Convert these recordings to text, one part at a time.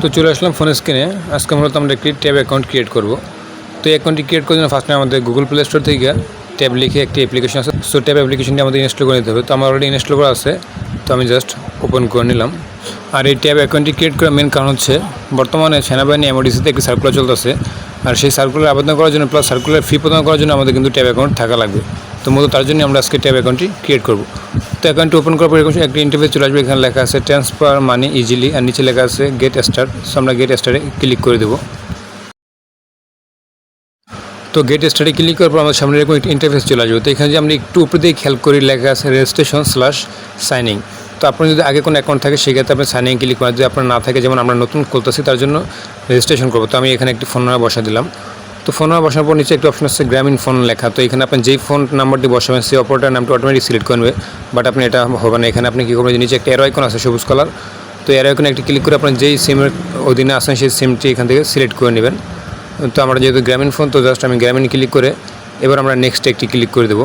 তো চলে আসলাম ফোন স্ক্রিনে। আজকে মূলত আমরা একটি ট্যাব অ্যাকাউন্ট ক্রিয়েট করব। তো এই অ্যাকাউন্টটি ক্রিয়েট করার জন্য ফার্স্টে আমাদের গুগল প্লে স্টোর থেকে ট্যাব লিখে একটি অ্যাপ্লিকেশন আছে। সো ট্যাব অ্যাপ্লিকেশনটি আমাদের ইনস্টল করে নিতে হবে। তো আমার অলরেডি ইনস্টল করা আছে, তো আমি জাস্ট ওপেন করে নিলাম। আর এই ট্যাব অ্যাকাউন্টটি ক্রিয়েট করার মেন কারণ হচ্ছে বর্তমানে সেনাবাহিনী এমওডিসিতে একটি সার্কুলার চলতেছে। আর সেই সার্কুলার আবেদন করার জন্য প্লাস সার্কুলার ফি প্রদান করার জন্য আমাদের কিন্তু ট্যাব অ্যাকাউন্ট থাকা লাগবে। তো মূলত তার জন্য আমরা আজকে ট্যাব অ্যাকাউন্টটি ক্রিয়েট করব। তো অ্যাকাউন্টটি ওপেন করার পর এরকম একটি ইন্টারফেস চলে আসবে। এখানে লেখা আছে ট্রান্সফার মানি ইজিলি, আর নিচে লেখা আছে গেট স্টার্ট। সো আমরা গেট স্টার্টে ক্লিক করে দেবো। তো গেট স্টার্টে ক্লিক করার পর আমাদের সামনে এরকম একটি ইন্টারফেস চলে আসবে। তো এখানে যে আমরা একটু উপরে দিয়ে খেয়াল করি লেখা আছে রেজিস্ট্রেশন/সাইনিং। তো আপনার যদি আগে কোনো অ্যাকাউন্ট থাকে সেক্ষেত্রে আপনি সাইনিং ক্লিক করেন। যদি আপনার না থাকে, যেমন আমরা নতুন খুলতেছি তার জন্য রেজিস্ট্রেশন করবো, তো আমি এখানে একটি ফোন নাম্বার বসা দিলাম। তো ফোন নাম্বার বসানোর পর নিচে একটা অপশন আছে গ্রামীণ ফোন লেখা। তো এখানে আপনি যেই ফোন নাম্বারটি বসাবেন সেই অপারেটর নামটি অটোমেটিক সিলেক্ট করবে, বাট আপনি এটা হবে না। এখানে আপনি কী করবেন, নিচে একটা অ্যারো আইকন আছে সবুজ কালার। তো অ্যারো আইকনে একটি ক্লিক করে আপনার যেই সিমের অধীনে আসেন সেই সিমটি এখান থেকে সিলেক্ট করে নেবেন। তো আমরা যেহেতু গ্রামীণ ফোন, তো জাস্ট আমি গ্রামীণ ক্লিক করে এবার আমরা নেক্সট একটি ক্লিক করে দেবো।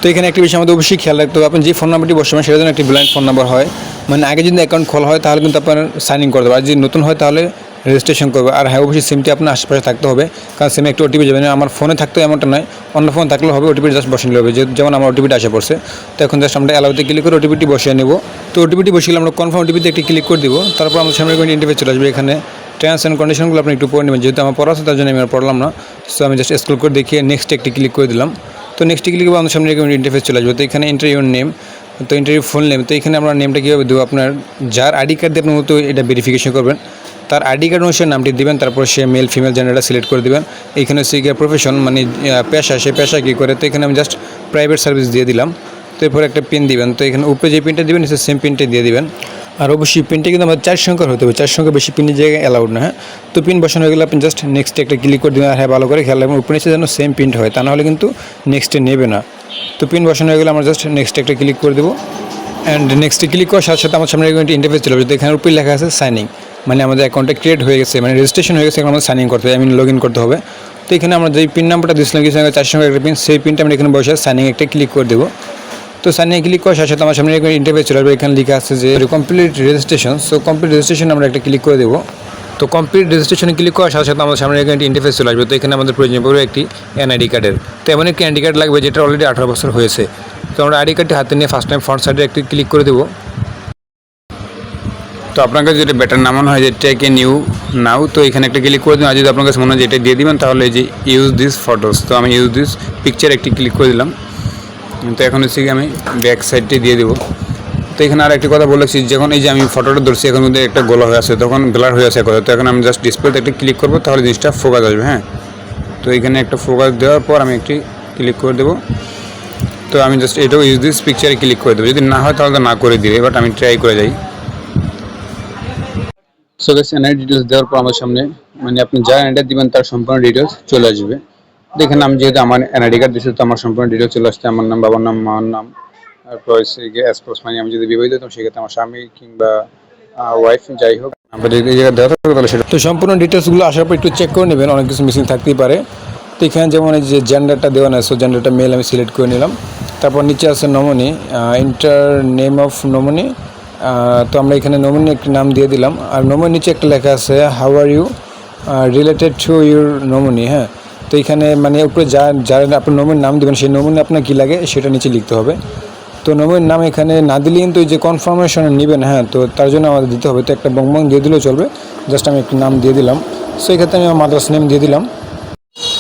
তো এখানে একটি বিষয় আমাদের অবশ্যই খেয়াল রাখতে হবে, আপনি যে ফোন নাম্বারটি বসাবেন সেটা যেন একটি ব্লাইন্ড ফোন নাম্বার হয়। মানে আগে যদি অ্যাকাউন্ট খোলা হয় তাহলে কিন্তু আপনার সাইন ইন করে দেবে, আর যদি নতুন হয় তাহলে রেজিস্ট্রেশন করবে। আর হ্যাঁ, অবশ্যই সিমটি আপনার আশেপাশে থাকতে হবে, কারণ সিমে একটু ওটিপি যাবে না। আমার ফোনে থাকতে এমনটা নয়, অন্য ফোন থাকলেও হবে, ওটিপি জাস্ট বসিয়ে নিলে হবে। যেমন আমার ওটিপিটা আসে পড়ছে, তো এখন জাস্ট আমরা অ্যালাউতে ক্লিক করে ওটিপিটি বসিয়ে নেব। তো ওটিপিটি বসিয়ে আমরা কনফার্ম ওটিপিতে একটি ক্লিক করে দিব। তারপর আমাদের সামনে কোনো ইন্টারফেস চলে আসবে। এখানে টার্মস অ্যান্ড কন্ডিশনগুলো আপনি একটু পড়ে নেবেন, যেহেতু আমার পড়া আছে তার জন্য আমি আর পড়লাম না। সো আমি জাস্ট স্ক্রল করে দেখিয়ে নেক্সট একটি ক্লিক করে দিলাম। তো নেক্সট ক্লিক করে আমাদের সামনে এরকম ইন্টারফেস চলে আসবে। তো এখানে এন্টার ইউর নেম, তো এন্টার ইউর ফুল নেম। তো এখানে আমরা নেমটা কীভাবে দেবো, আপনার যার আইডি কার্ড দিয়ে আপনি মতো এটা ভেরিফিকেশন করবেন তার আইডি কার্ড অনুসারে নামটি দিবেন। তারপর সে মেল ফিমেল জেন্ডারটা সিলেক্ট করে দেবেন। এখানে হচ্ছে গিয়ে প্রফেশন মানে পেশা, সে পেশা কী করে। তো এখানে আমি জাস্ট প্রাইভেট সার্ভিস দিয়ে দিলাম। তো এরপর একটা পিন দিবেন। তো এখানে উপরে যে পিনটা দিবেন সে সেম পিনটা দিয়ে দিবেন। আর অবশ্যই পিনটা কিন্তু আমাদের 4 সংখ্যার হতে হবে, 4 সংখ্যা বেশি পিনের জায়গায় অ্যালাউড না। হ্যাঁ, তো পিন বসানো হয়ে গেলে আপনি জাস্ট নেক্সট একটা ক্লিক করে দেবেন। আর হ্যাঁ, ভালো করে খেয়াল রাখবেন উপরে নিচে যেন সেম পিনটা হয়, তা নাহলে কিন্তু নেক্সটে নেবে না। তো পিন বসানো হয়ে গেলে আমরা জাস্ট নেক্সট একটা ক্লিক করে দেবো। অ্যান্ড নেক্সটে ক্লিক করার সাথে সাথে আমার সামনে একটা ইন্টারফেস চলে আসবে। তো এখানে উপরে লেখা আছে সাইনিং, মানে আমাদের অ্যাকাউন্টটা ক্রিয়েট হয়ে গেছে, মানে রেজিস্ট্রেশন হয়ে গেছে। এখন আমাদের সাইন ইন করতে হবে, লগ ইন করতে হবে। তো এখানে আমরা যেই পিন নাম্বারটা দিয়েছিলাম কিছু 4 সংখ্যার একটা পিন, সেই পিনটা আমরা এখানে বসে সাইনিং একটা ক্লিক করে দেবো। তো সাইনে ক্লিক করার সাথে সাথে আমার সামনে একটা ইন্টারফেস চলে আসবে। এখানে লেখা আছে যে complete registration. So complete registration আমরা একটা ক্লিক করে দেবো। তো কমপ্লিট রেজিস্ট্রেশনে ক্লিক করার সাথে সাথে আমাদের সামনে একটা ইন্টারফেস চলে আসবে। তো এখানে আমাদের প্রয়োজন পড়বে একটি এনআইডি কার্ডের। তো এমন একটি আইডি কার্ড লাগবে যেটা অলরেডি 18 বছর হয়েছে। তো আমরা আইডি কার্ডটি হাতে নিয়ে ফার্স্ট টাইম ফ্রন্ট সাইডে একটি ক্লিক করে দেবো। তো আপনার কাছে যেটা বেটার নামানো হয় যে টেক এ নিউ নাও, তো এখানে একটা ক্লিক করে দিন। আর যদি আপনার কাছে মনে হয় যেটা দিয়ে দিবেন তাহলে এই যে ইউজ দিস ফটোস, তো আমি ইউজ দিস পিকচার একটি ক্লিক করে দিলাম। তো এখন হচ্ছে কি আমি ব্যাক সাইডটি দিয়ে দেবো। তো এখানে আর একটি কথা বলেছি, যখন এই যে আমি ফটোটা ধরছি এখন মধ্যে একটা গোলা হয়ে আছে, তখন ব্লার হয়ে আছে কথা। তো এখন আমি জাস্ট ডিসপ্লেতে একটা ক্লিক করবো, তাহলে জিনিসটা ফোকাস আসবে। হ্যাঁ, তো এখানে একটা ফোকাস দেওয়ার পর আমি একটি ক্লিক করে দেবো। তো আমি জাস্ট এটাও ইউজ দিস পিকচারে ক্লিক করে দেবো। যদি না হয় তাহলে না করে দিবে, বাট আমি ট্রাই করে যাই। সো গাইস, এনআইডি ডিটেলস দেওয়ার পর আমার সামনে মানে আপনি যা এনআইডি দিবেন তার সম্পূর্ণ ডিটেলস চলে আসবে। দেখেন আমি যেহেতু আমার এনআইডি কার্ড দিয়েছি, তো আমার সম্পূর্ণ ডিটেলস চলে আসছে। আমার নাম, বাবার নাম, মার নাম, তারপর হচ্ছে গিয়ে এসপোস মানে আমি যদি বিবাহিত হতাম সেক্ষেত্রে আমার স্বামী কিংবা ওয়াইফ, যাই হোক আমরা যদি এই জায়গায় দেওয়া থাকবে তাহলে সেটা। তো সম্পূর্ণ ডিটেলসগুলো আসার পর একটু চেক করে নেবেন, অনেক কিছু মিসিং থাকতেই পারে। তো এখানে যেমন এই যে জেন্ডারটা দেওয়া না, সো জেন্ডারটা মেল আমি সিলেক্ট করে নিলাম। তারপর নিচে আছে nominee, inter name of nominee. তো আমরা এখানে নমিনি একটি নাম দিয়ে দিলাম। আর নমিনি নিচে একটা লেখা আছে how are you related to your nominee. হ্যাঁ, তো এখানে মানে উপরে যার আপনি নমিনির নাম দেবেন সেই নমিনি আপনার কী লাগে সেটা নিচে লিখতে হবে। তো নমিনির নাম এখানে না দিলে কিন্তু যে কনফার্মেশন নেবেন, হ্যাঁ, তো তার জন্য আমাদের দিতে হবে। তো একটা বং দিয়ে দিলেও চলবে, জাস্ট আমি একটি নাম দিয়ে দিলাম। সো এই ক্ষেত্রে আমি আমার মাদ্রাস নেম দিয়ে দিলাম।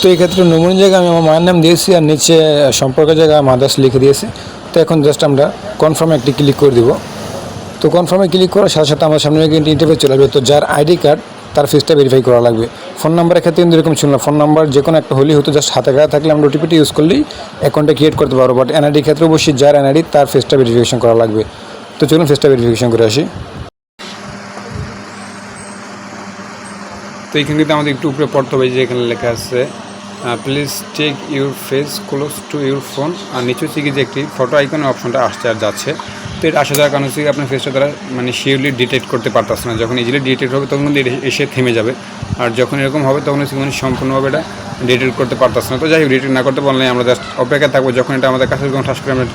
তো এই ক্ষেত্রে নমিনির জায়গায় আমি আমার মায়ের নাম দিয়েছি, আর নিচে সম্পর্কের জায়গায় মাদ্রাস লিখে দিয়েছি। তো এখন জাস্ট আমরা কনফার্মে একটি ক্লিক করে দিব। তো কনফার্মে ক্লিক করার সাথে সাথে আমার সামনে কিন্তু ইন্টারফেস চলে আসবে। তো যার আইডি কার্ড তার ফেসটা ভেরিফাই করা লাগবে। ফোন নাম্বারের ক্ষেত্রে কিন্তু এরকম ছিল না, ফোন নাম্বার যে কোনো একটা হলেই হতো, জাস্ট হাতে গায়ে থাকলে আমরা ওটিপিটি ইউজ করলেই অ্যাকাউন্টটা ক্রিয়েট করতে পারবো। বাট এনআইডির ক্ষেত্রে অবশ্যই যার এনআইডি তার ফেসটা ভেরিফিকেশন করা লাগবে। তো চলুন ফেসটা ভেরিফিকেশন করে আসি। তো এইখানে কিন্তু আমাদের একটু উপরে পড়তে হবে, যে এখানে লেখা আছে please take your face close to your phone. আর নিচে হচ্ছে কি যে একটি ফটো আইকনের অপশনটা আসছে আর যাচ্ছে। তো এটা আসা যাওয়ার কারণ হচ্ছে আপনার ফেসটা তারা মানে শিওরলি ডিটেক্ট করতে পারতেছে না। যখন ইজিলি ডিটেক্ট হবে তখন কিন্তু এসে থেমে যাবে, আর যখন এরকম হবে তখন হচ্ছে মানে সম্পূর্ণভাবে এটা ডিটেক্ট করতে পারতেছে না। তো যাই হোক, ডিটেক্ট না করতে পারলে আমরা জাস্ট অপেক্ষা থাকবো, যখন এটা আমাদের কাছে যখন ঠাস করে আমরা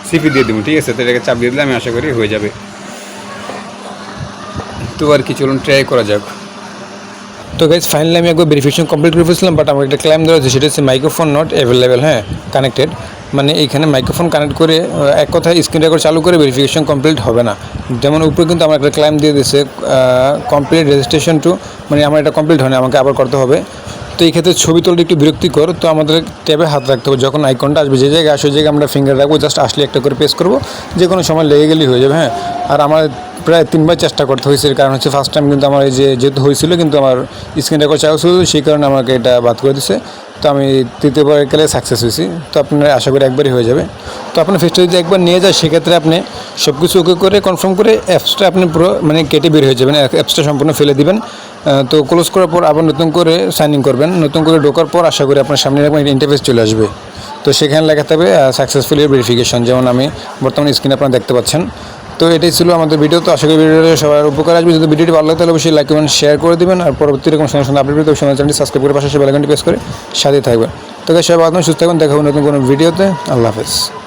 সিপি দিয়ে দেবো। ঠিক আছে, তো এটাকে চাপ দিয়ে দিলে আমি আশা করি হয়ে যাবে। তো আর কি, চলুন ট্রাই করা যাক। তো গাইজ ফাইনালি আমি একবার ভেরিফিকেশন কমপ্লিট করে ফেলছিলাম, বাট আমার একটা ক্লাইম দেওয়া হচ্ছে, সেটা হচ্ছে মাইক্রোফোন নট অ্যাভেলেবেল, হ্যাঁ কানেক্টেড, মানে এইখানে মাইক্রোফোন কানেক্ট করে এক কথায় স্ক্রিন রেকর্ড চালু করে ভেরিফিকেশন কমপ্লিট হবে না। যেমন উপরে কিন্তু আমার একটা ক্লাইম দিয়ে দিয়েছে কমপ্লিট রেজিস্ট্রেশন টু, মানে আমার এটা কমপ্লিট হয়নি, আমাকে আবার করতে হবে। তো এই ক্ষেত্রে ছবি তুলতে একটু বিরক্তিকর, তো আমাদের ট্যাবে হাত রাখতে হবে, যখন আইকনটা আসবে যে জায়গায় আসে ওই জায়গায় আমরা ফিঙ্গার রাখবো, জাস্ট আসলে একটা করে প্রেস করবো, যে কোনো সময় লেগে গেলেই হয়ে যাবে, হ্যাঁ। আর আমার প্রায় 3বার চেষ্টা করতে হয়েছে, কারণ হচ্ছে ফার্স্ট টাইম কিন্তু আমার এই যেহেতু হয়েছিল কিন্তু আমার স্ক্রিন রেকর্ড চালু ছিল, সেই কারণে আমাকে এটা বাদ করে দিছে। তো আমি তৃতীয়বার গেলে সাকসেস হয়েছি। তো আপনার আশা করি একবারই হয়ে যাবে। তো আপনার ফেসটা যদি একবার নিয়ে যায় সেক্ষেত্রে আপনি সব কিছু ওকে করে কনফার্ম করে অ্যাপসটা আপনি পুরো মানে কেটে বের হয়ে যাবেন, অ্যাপসটা সম্পূর্ণ ফেলে দিবেন। তো ক্লোজ করার পর আবার নতুন করে সাইন ইন করবেন, নতুন করে ঢোকার পর আশা করি আপনার সামনে এরকম ইন্টারফেস চলে আসবে। তো সেখানে লেখাতে হবে সাকসেসফুলি ভেরিফিকেশন, যেমন আমি বর্তমানে স্ক্রিনে আপনারা দেখতে পাচ্ছেন। তো এটাই ছিল আমাদের ভিডিও। তো আশা করি ভিডিওটা সবার উপকার আসবে। যদি ভিডিওটি ভালো লাগে তাহলে অবশ্যই লাইক কমেন্ট শেয়ার করে দেবেন, আর পরবর্তী রকম সঙ্গে সঙ্গে আপডেট পেতে অবশ্যই চ্যানেলটি সাবস্ক্রাইব করে পাশে বেল আইকনটি প্রেস করে সাথে থাকবেন। তো সবাই ভালো থাকবেন, সুস্থ থাকবেন, দেখা হবে নতুন কোনো ভিডিওতে। আল্লাহ হাফেজ।